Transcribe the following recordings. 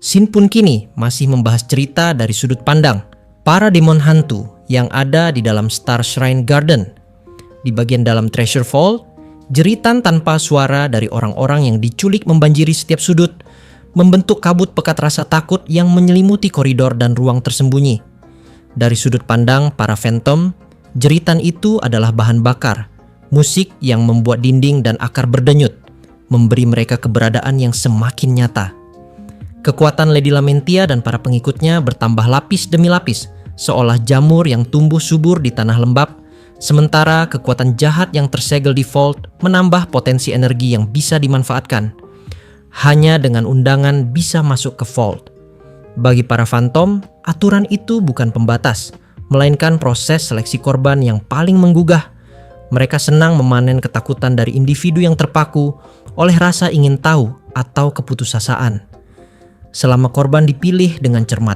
Scene pun kini masih membahas cerita dari sudut pandang para demon hantu yang ada di dalam Star Shrine Garden. Di bagian dalam Treasure Vault, jeritan tanpa suara dari orang-orang yang diculik membanjiri setiap sudut, membentuk kabut pekat rasa takut yang menyelimuti koridor dan ruang tersembunyi. Dari sudut pandang para Phantom, jeritan itu adalah bahan bakar, musik yang membuat dinding dan akar berdenyut, memberi mereka keberadaan yang semakin nyata. Kekuatan Lady Lamentia dan para pengikutnya bertambah lapis demi lapis, seolah jamur yang tumbuh subur di tanah lembab, sementara kekuatan jahat yang tersegel di Vault menambah potensi energi yang bisa dimanfaatkan. Hanya dengan undangan bisa masuk ke Vault. Bagi para Phantom, aturan itu bukan pembatas, melainkan proses seleksi korban yang paling menggugah. Mereka senang memanen ketakutan dari individu yang terpaku oleh rasa ingin tahu atau keputusasaan. Selama korban dipilih dengan cermat,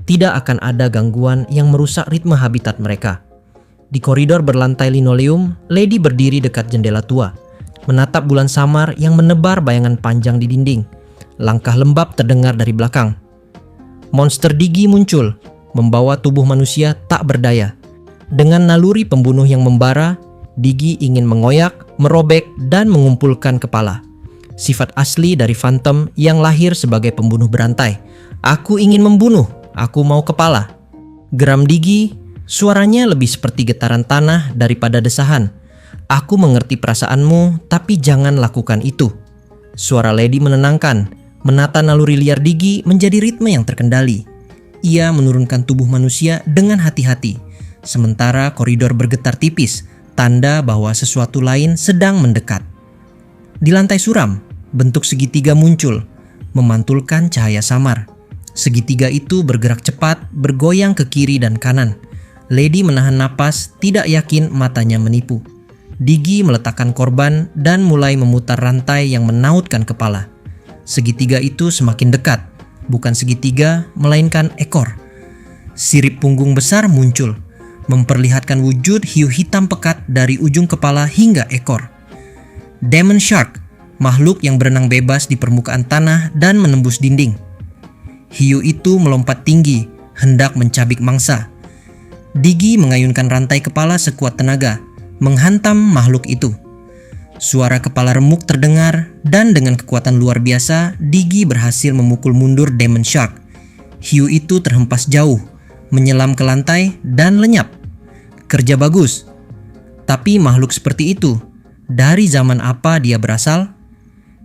tidak akan ada gangguan yang merusak ritme habitat mereka. Di koridor berlantai linoleum, Lady berdiri dekat jendela tua, menatap bulan samar yang menebar bayangan panjang di dinding. Langkah lembab terdengar dari belakang. Monster Digi muncul, membawa tubuh manusia tak berdaya. Dengan naluri pembunuh yang membara, Digi ingin mengoyak, merobek, dan mengumpulkan kepala. Sifat asli dari Phantom yang lahir sebagai pembunuh berantai. Aku ingin membunuh, aku mau kepala. Geram Digi, suaranya lebih seperti getaran tanah daripada desahan. Aku mengerti perasaanmu, tapi jangan lakukan itu. Suara Lady menenangkan, menata naluri liar Digi menjadi ritme yang terkendali. Ia menurunkan tubuh manusia dengan hati-hati, sementara koridor bergetar tipis, tanda bahwa sesuatu lain sedang mendekat. Di lantai suram, bentuk segitiga muncul, memantulkan cahaya samar. Segitiga itu bergerak cepat, bergoyang ke kiri dan kanan. Lady menahan napas, tidak yakin matanya menipu. Digi meletakkan korban dan mulai memutar rantai yang menautkan kepala. Segitiga itu semakin dekat, bukan segitiga, melainkan ekor. Sirip punggung besar muncul, memperlihatkan wujud hiu hitam pekat dari ujung kepala hingga ekor. Demon Shark, makhluk yang berenang bebas di permukaan tanah dan menembus dinding. Hiu itu melompat tinggi, hendak mencabik mangsa. Digi mengayunkan rantai kepala sekuat tenaga, menghantam makhluk itu. Suara kepala remuk terdengar, dan dengan kekuatan luar biasa, Digi berhasil memukul mundur Demon Shark. Hiu itu terhempas jauh, menyelam ke lantai dan lenyap. Kerja bagus. Tapi makhluk seperti itu, dari zaman apa dia berasal?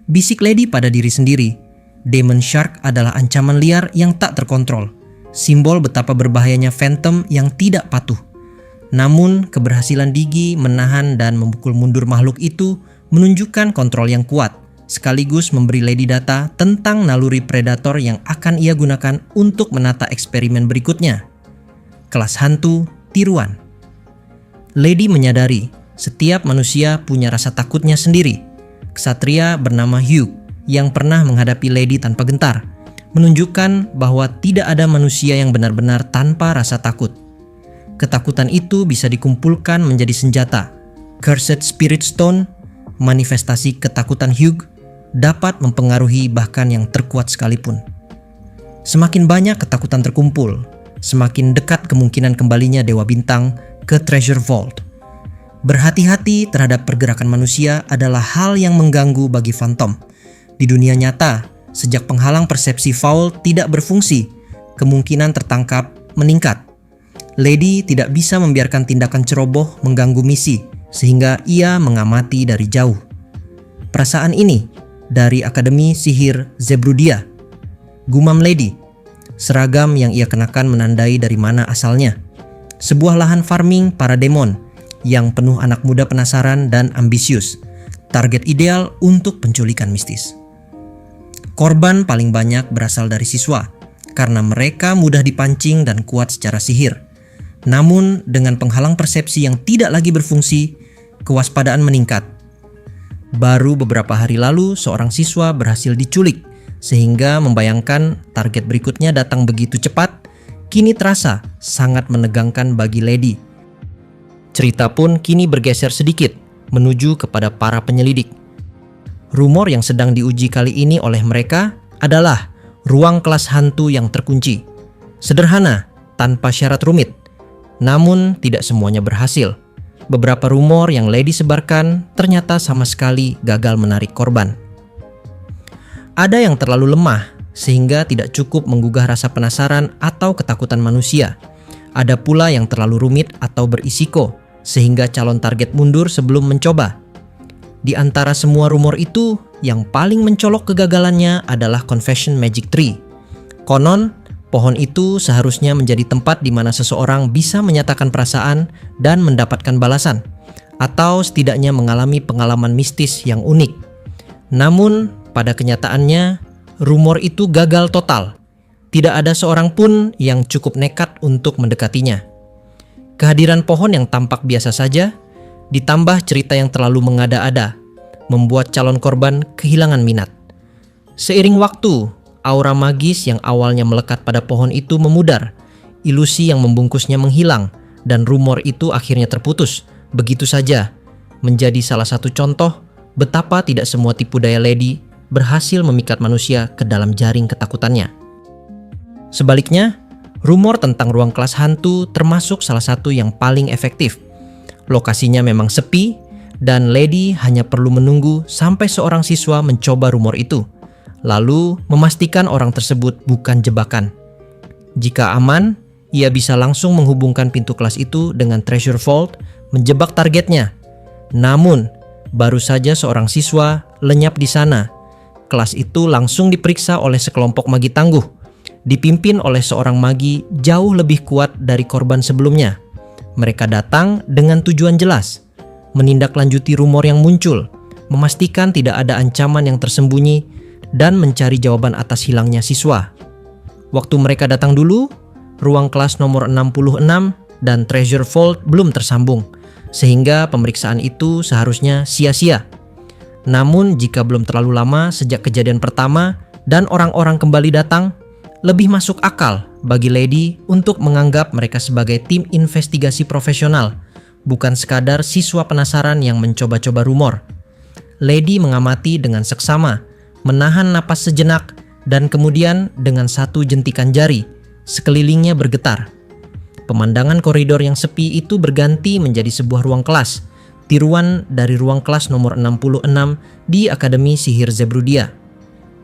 Bisik Lady pada diri sendiri. Demon Shark adalah ancaman liar yang tak terkontrol, simbol betapa berbahayanya Phantom yang tidak patuh. Namun, keberhasilan Digi menahan dan memukul mundur makhluk itu menunjukkan kontrol yang kuat, sekaligus memberi Lady data tentang naluri predator yang akan ia gunakan untuk menata eksperimen berikutnya. Kelas hantu tiruan. Lady menyadari setiap manusia punya rasa takutnya sendiri. Ksatria bernama Hugh yang pernah menghadapi Lady tanpa gentar, menunjukkan bahwa tidak ada manusia yang benar-benar tanpa rasa takut. Ketakutan itu bisa dikumpulkan menjadi senjata. Cursed Spirit Stone, manifestasi ketakutan Hugh, dapat mempengaruhi bahkan yang terkuat sekalipun. Semakin banyak ketakutan terkumpul, semakin dekat kemungkinan kembalinya Dewa Bintang ke Treasure Vault. Berhati-hati terhadap pergerakan manusia adalah hal yang mengganggu bagi Phantom. Di dunia nyata, sejak penghalang persepsi Vault tidak berfungsi, kemungkinan tertangkap meningkat. Lady tidak bisa membiarkan tindakan ceroboh mengganggu misi, sehingga ia mengamati dari jauh. Perasaan ini dari Akademi Sihir Zebrudia. Gumam Lady. Seragam yang ia kenakan menandai dari mana asalnya. Sebuah lahan farming para demon yang penuh anak muda penasaran dan ambisius, target ideal untuk penculikan mistis. Korban paling banyak berasal dari siswa, karena mereka mudah dipancing dan kuat secara sihir. Namun, dengan penghalang persepsi yang tidak lagi berfungsi, kewaspadaan meningkat. Baru beberapa hari lalu, seorang siswa berhasil diculik, sehingga membayangkan target berikutnya datang begitu cepat, kini terasa sangat menegangkan bagi Lady. Cerita pun kini bergeser sedikit menuju kepada para penyelidik. Rumor yang sedang diuji kali ini oleh mereka adalah ruang kelas hantu yang terkunci. Sederhana, tanpa syarat rumit. Namun tidak semuanya berhasil. Beberapa rumor yang Lady sebarkan ternyata sama sekali gagal menarik korban. Ada yang terlalu lemah sehingga tidak cukup menggugah rasa penasaran atau ketakutan manusia. Ada pula yang terlalu rumit atau berisiko sehingga calon target mundur sebelum mencoba. Di antara semua rumor itu, yang paling mencolok kegagalannya adalah Confession Magic Tree. Konon, pohon itu seharusnya menjadi tempat di mana seseorang bisa menyatakan perasaan dan mendapatkan balasan, atau setidaknya mengalami pengalaman mistis yang unik. Namun, pada kenyataannya, rumor itu gagal total. Tidak ada seorang pun yang cukup nekat untuk mendekatinya. Kehadiran pohon yang tampak biasa saja, ditambah cerita yang terlalu mengada-ada, membuat calon korban kehilangan minat. Seiring waktu, aura magis yang awalnya melekat pada pohon itu memudar, ilusi yang membungkusnya menghilang, dan rumor itu akhirnya terputus begitu saja, menjadi salah satu contoh betapa tidak semua tipu daya Lady berhasil memikat manusia ke dalam jaring ketakutannya. Sebaliknya, rumor tentang ruang kelas hantu termasuk salah satu yang paling efektif. Lokasinya memang sepi, dan Lady hanya perlu menunggu sampai seorang siswa mencoba rumor itu, lalu memastikan orang tersebut bukan jebakan. Jika aman, ia bisa langsung menghubungkan pintu kelas itu dengan Treasure Vault, menjebak targetnya. Namun, baru saja seorang siswa lenyap di sana, kelas itu langsung diperiksa oleh sekelompok magi tangguh, dipimpin oleh seorang magi jauh lebih kuat dari korban sebelumnya. Mereka datang dengan tujuan jelas, menindaklanjuti rumor yang muncul, memastikan tidak ada ancaman yang tersembunyi, dan mencari jawaban atas hilangnya siswa. Waktu mereka datang dulu, ruang kelas nomor 66 dan Treasure Vault belum tersambung, sehingga pemeriksaan itu seharusnya sia-sia. Namun jika belum terlalu lama sejak kejadian pertama dan orang-orang kembali datang, lebih masuk akal bagi Lady untuk menganggap mereka sebagai tim investigasi profesional, bukan sekadar siswa penasaran yang mencoba-coba rumor. Lady mengamati dengan seksama, menahan napas sejenak, dan kemudian dengan satu jentikan jari, sekelilingnya bergetar. Pemandangan koridor yang sepi itu berganti menjadi sebuah ruang kelas, tiruan dari ruang kelas nomor 66 di Akademi Sihir Zebrudia.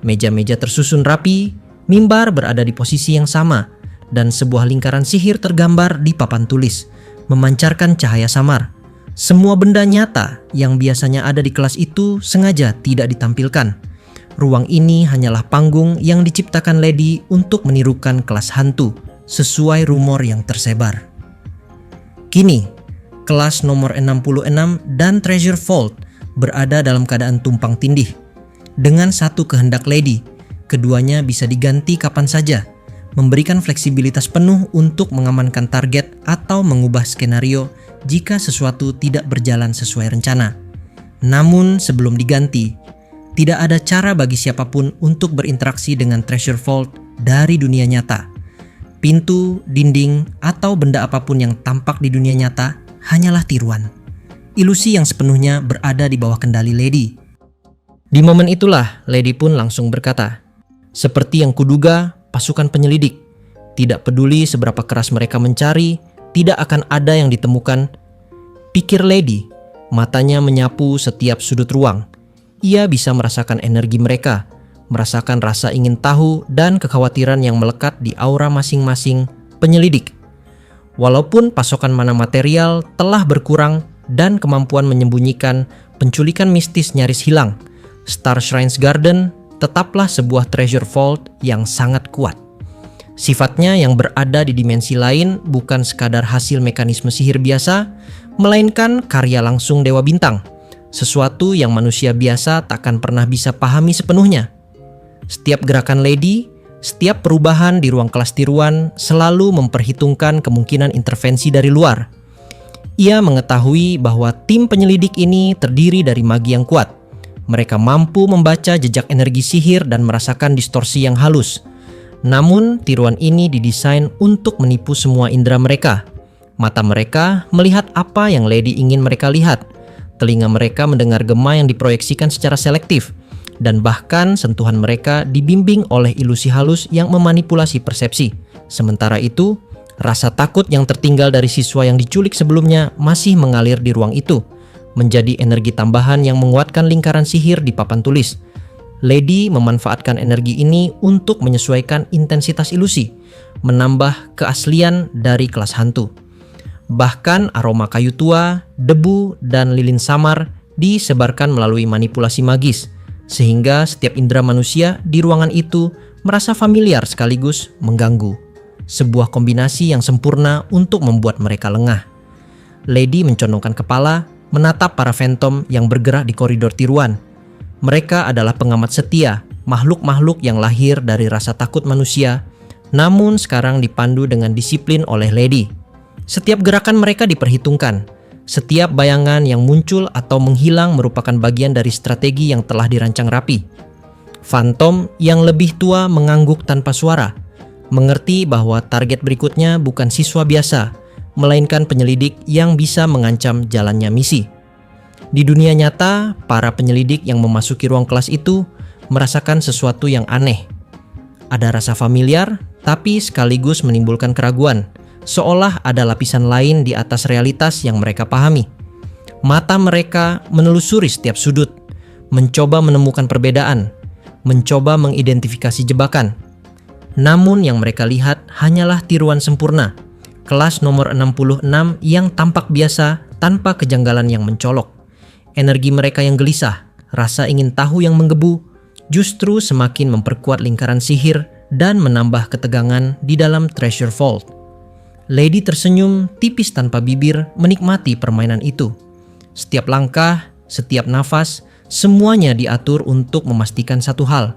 Meja-meja tersusun rapi, mimbar berada di posisi yang sama, dan sebuah lingkaran sihir tergambar di papan tulis, memancarkan cahaya samar. Semua benda nyata yang biasanya ada di kelas itu sengaja tidak ditampilkan. Ruang ini hanyalah panggung yang diciptakan Lady untuk menirukan kelas hantu, sesuai rumor yang tersebar. Kini, kelas nomor 66 dan Treasure Vault berada dalam keadaan tumpang tindih. Dengan satu kehendak Lady, keduanya bisa diganti kapan saja, memberikan fleksibilitas penuh untuk mengamankan target atau mengubah skenario jika sesuatu tidak berjalan sesuai rencana. Namun sebelum diganti, tidak ada cara bagi siapapun untuk berinteraksi dengan Treasure Vault dari dunia nyata. Pintu, dinding, atau benda apapun yang tampak di dunia nyata hanyalah tiruan. Ilusi yang sepenuhnya berada di bawah kendali Lady. Di momen itulah Lady pun langsung berkata, "Seperti yang kuduga, pasukan penyelidik. Tidak peduli seberapa keras mereka mencari, tidak akan ada yang ditemukan," pikir Lady. Matanya menyapu setiap sudut ruang. Ia bisa merasakan energi mereka, merasakan rasa ingin tahu dan kekhawatiran yang melekat di aura masing-masing penyelidik. Walaupun pasokan mana material telah berkurang dan kemampuan menyembunyikan penculikan mistis nyaris hilang, Star Shrines Garden tetaplah sebuah treasure vault yang sangat kuat. Sifatnya yang berada di dimensi lain bukan sekadar hasil mekanisme sihir biasa, melainkan karya langsung Dewa Bintang, sesuatu yang manusia biasa takkan pernah bisa pahami sepenuhnya. Setiap gerakan Lady, setiap perubahan di ruang kelas tiruan selalu memperhitungkan kemungkinan intervensi dari luar. Ia mengetahui bahwa tim penyelidik ini terdiri dari magi yang kuat. Mereka mampu membaca jejak energi sihir dan merasakan distorsi yang halus. Namun, tiruan ini didesain untuk menipu semua indera mereka. Mata mereka melihat apa yang Lady ingin mereka lihat. Telinga mereka mendengar gema yang diproyeksikan secara selektif. dan bahkan sentuhan mereka dibimbing oleh ilusi halus yang memanipulasi persepsi. Sementara itu, rasa takut yang tertinggal dari siswa yang diculik sebelumnya masih mengalir di ruang itu, menjadi energi tambahan yang menguatkan lingkaran sihir di papan tulis. Lady memanfaatkan energi ini untuk menyesuaikan intensitas ilusi, menambah keaslian dari kelas hantu. Bahkan aroma kayu tua, debu, dan lilin samar disebarkan melalui manipulasi magis, sehingga setiap indera manusia di ruangan itu merasa familiar sekaligus mengganggu. Sebuah kombinasi yang sempurna untuk membuat mereka lengah. Lady mencondongkan kepala, menatap para phantom yang bergerak di koridor tiruan. Mereka adalah pengamat setia, makhluk-makhluk yang lahir dari rasa takut manusia, namun sekarang dipandu dengan disiplin oleh Lady. Setiap gerakan mereka diperhitungkan. Setiap bayangan yang muncul atau menghilang merupakan bagian dari strategi yang telah dirancang rapi. Phantom yang lebih tua mengangguk tanpa suara, mengerti bahwa target berikutnya bukan siswa biasa, melainkan penyelidik yang bisa mengancam jalannya misi. Di dunia nyata, para penyelidik yang memasuki ruang kelas itu merasakan sesuatu yang aneh. Ada rasa familiar, tapi sekaligus menimbulkan keraguan, seolah ada lapisan lain di atas realitas yang mereka pahami. Mata mereka menelusuri setiap sudut, mencoba menemukan perbedaan, mencoba mengidentifikasi jebakan. Namun yang mereka lihat hanyalah tiruan sempurna, kelas nomor 66 yang tampak biasa tanpa kejanggalan yang mencolok. Energi mereka yang gelisah, rasa ingin tahu yang menggebu, justru semakin memperkuat lingkaran sihir dan menambah ketegangan di dalam Treasure Vault. Lady tersenyum tipis tanpa bibir menikmati permainan itu. Setiap langkah, setiap nafas, semuanya diatur untuk memastikan satu hal,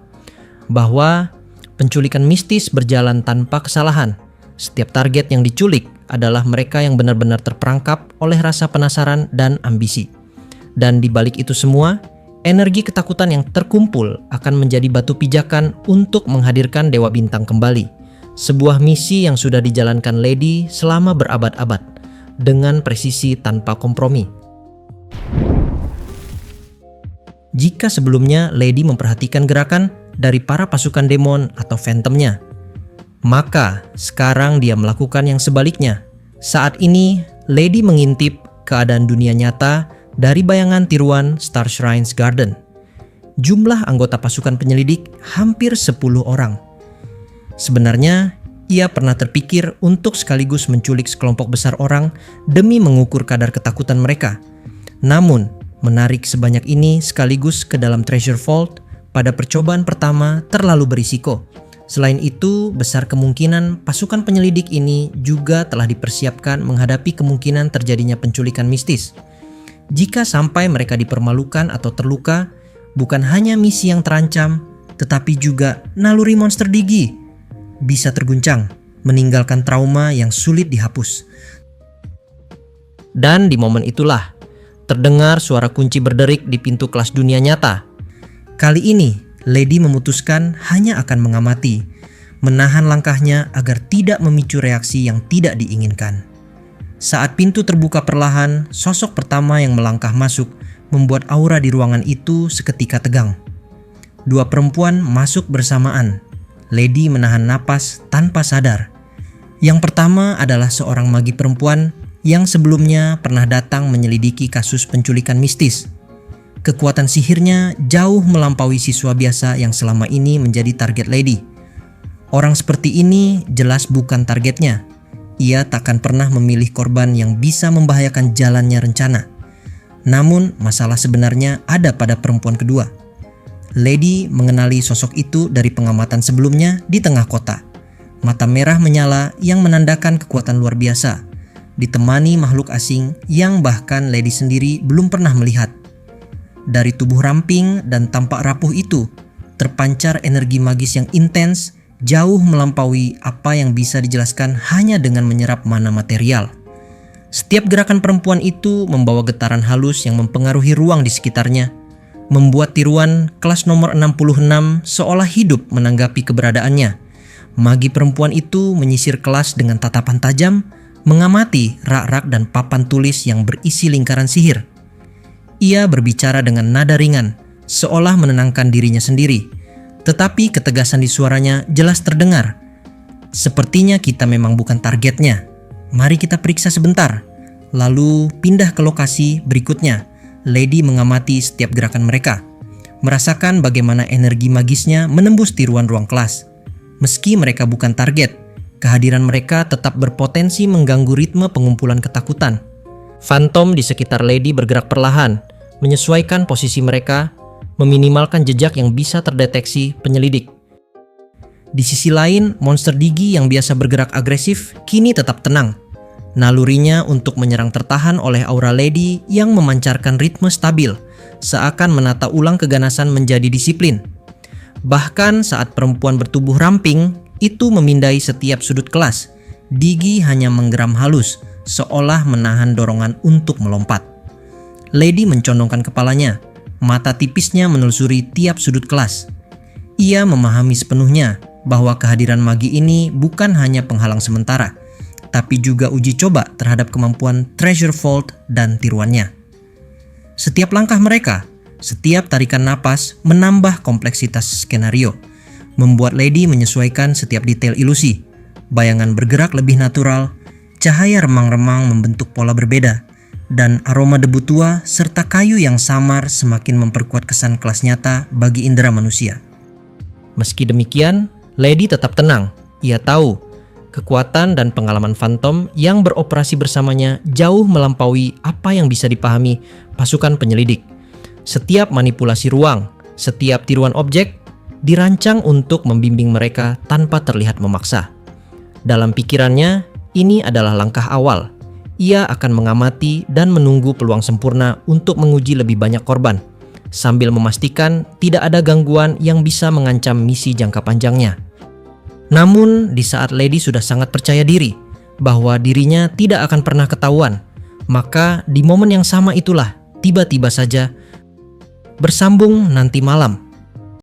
bahwa penculikan mistis berjalan tanpa kesalahan. Setiap target yang diculik adalah mereka yang benar-benar terperangkap oleh rasa penasaran dan ambisi. Dan di balik itu semua, energi ketakutan yang terkumpul akan menjadi batu pijakan untuk menghadirkan Dewa Bintang kembali. Sebuah misi yang sudah dijalankan Lady selama berabad-abad, dengan presisi tanpa kompromi. Jika sebelumnya Lady memperhatikan gerakan dari para pasukan demon atau phantomnya, maka sekarang dia melakukan yang sebaliknya. Saat ini, Lady mengintip keadaan dunia nyata dari bayangan tiruan Star Shrine's Garden. Jumlah anggota pasukan penyelidik hampir 10 orang. Sebenarnya, ia pernah terpikir untuk sekaligus menculik sekelompok besar orang demi mengukur kadar ketakutan mereka. Namun, menarik sebanyak ini sekaligus ke dalam Treasure Vault pada percobaan pertama terlalu berisiko. Selain itu, besar kemungkinan pasukan penyelidik ini juga telah dipersiapkan menghadapi kemungkinan terjadinya penculikan mistis. Jika sampai mereka dipermalukan atau terluka, bukan hanya misi yang terancam, tetapi juga naluri monster Digi bisa terguncang, meninggalkan trauma yang sulit dihapus. Dan di momen itulah, terdengar suara kunci berderik di pintu kelas dunia nyata. Kali ini, Lady memutuskan hanya akan mengamati, menahan langkahnya agar tidak memicu reaksi yang tidak diinginkan. Saat pintu terbuka perlahan, sosok pertama yang melangkah masuk membuat aura di ruangan itu seketika tegang. Dua perempuan masuk bersamaan. Lady menahan napas tanpa sadar. Yang pertama adalah seorang magi perempuan yang sebelumnya pernah datang menyelidiki kasus penculikan mistis. Kekuatan sihirnya jauh melampaui siswa biasa yang selama ini menjadi target Lady. Orang seperti ini jelas bukan targetnya. Ia takkan pernah memilih korban yang bisa membahayakan jalannya rencana. Namun masalah sebenarnya ada pada perempuan kedua. Lady mengenali sosok itu dari pengamatan sebelumnya di tengah kota. Mata merah menyala yang menandakan kekuatan luar biasa, ditemani makhluk asing yang bahkan Lady sendiri belum pernah melihat. Dari tubuh ramping dan tampak rapuh itu, terpancar energi magis yang intens, jauh melampaui apa yang bisa dijelaskan hanya dengan menyerap mana material. Setiap gerakan perempuan itu membawa getaran halus yang mempengaruhi ruang di sekitarnya, membuat tiruan kelas nomor 66 seolah hidup menanggapi keberadaannya. Magi perempuan itu menyisir kelas dengan tatapan tajam, mengamati rak-rak dan papan tulis yang berisi lingkaran sihir. Ia berbicara dengan nada ringan, seolah menenangkan dirinya sendiri. Tetapi ketegasan di suaranya jelas terdengar. Sepertinya kita memang bukan targetnya. Mari kita periksa sebentar. Lalu pindah ke lokasi berikutnya. Lady mengamati setiap gerakan mereka, merasakan bagaimana energi magisnya menembus tiruan ruang kelas. Meski mereka bukan target, kehadiran mereka tetap berpotensi mengganggu ritme pengumpulan ketakutan. Phantom di sekitar Lady bergerak perlahan, menyesuaikan posisi mereka, meminimalkan jejak yang bisa terdeteksi penyelidik. Di sisi lain, monster Digi yang biasa bergerak agresif kini tetap tenang. Nalurinya untuk menyerang tertahan oleh aura Lady yang memancarkan ritme stabil, seakan menata ulang keganasan menjadi disiplin. Bahkan saat perempuan bertubuh ramping itu memindai setiap sudut kelas, Digi hanya menggeram halus, seolah menahan dorongan untuk melompat. Lady mencondongkan kepalanya, mata tipisnya menelusuri tiap sudut kelas. Ia memahami sepenuhnya bahwa kehadiran magi ini bukan hanya penghalang sementara, tapi juga uji coba terhadap kemampuan Treasure Vault dan tiruannya. Setiap langkah mereka, setiap tarikan napas menambah kompleksitas skenario, membuat Lady menyesuaikan setiap detail ilusi. Bayangan bergerak lebih natural, cahaya remang-remang membentuk pola berbeda, dan aroma debu tua serta kayu yang samar semakin memperkuat kesan kelas nyata bagi indera manusia. Meski demikian, Lady tetap tenang. Ia tahu kekuatan dan pengalaman Phantom yang beroperasi bersamanya jauh melampaui apa yang bisa dipahami pasukan penyelidik. Setiap manipulasi ruang, setiap tiruan objek dirancang untuk membimbing mereka tanpa terlihat memaksa. Dalam pikirannya, ini adalah langkah awal. Ia akan mengamati dan menunggu peluang sempurna untuk menguji lebih banyak korban, sambil memastikan tidak ada gangguan yang bisa mengancam misi jangka panjangnya. Namun, di saat Lady sudah sangat percaya diri bahwa dirinya tidak akan pernah ketahuan, maka di momen yang sama itulah tiba-tiba saja bersambung nanti malam.